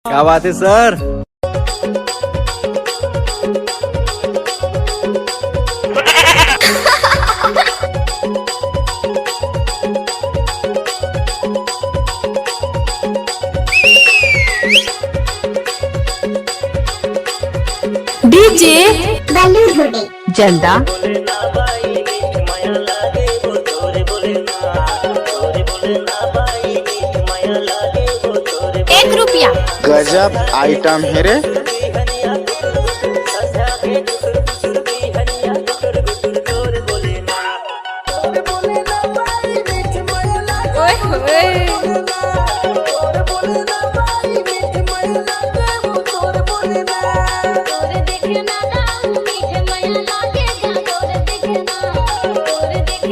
क्या बात है सर। डीजे जल्दा ₹1 गजब आइटम है रे।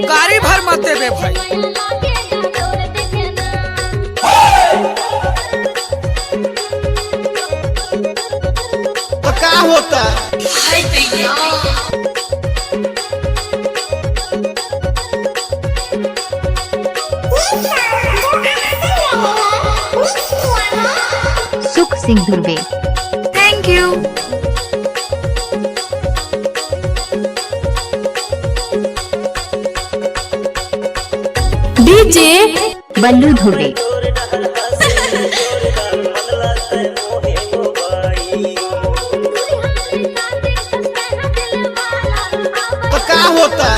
गाड़ी भर मत दे भाई। तो क्या होता Sukh Singh Dhurve. Thank you. DJ Ballu Dhurve. तो क्या होता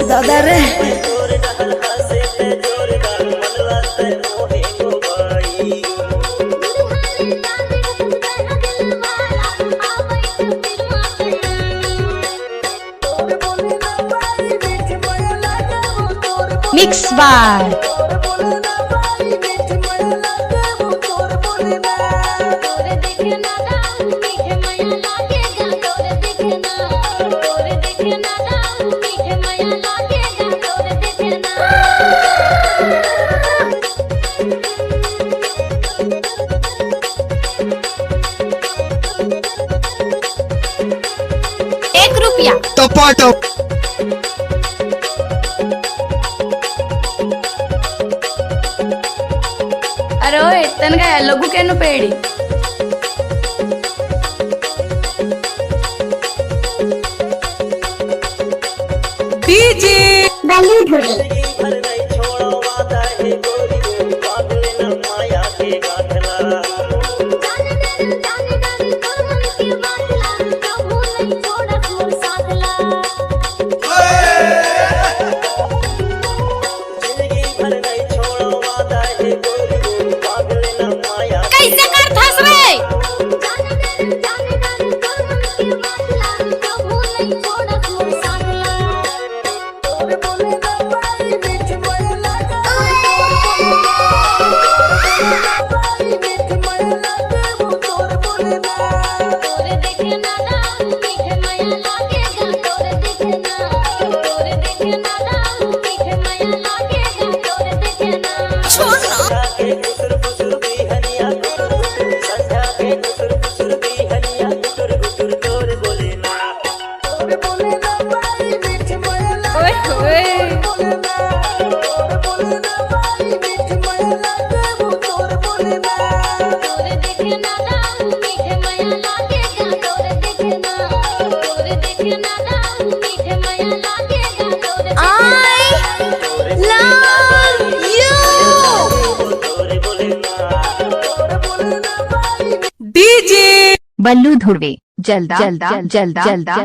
दादा रे मिक्स बार ₹1 टपाटप। अरे ओए तनगा लघु केनु पेड़ी डीजे बल्लू धुर्वे। कैसे कर धस रे डीजे बल्लू धुर्वे जल्दा जल्दा जल्दा जल्दा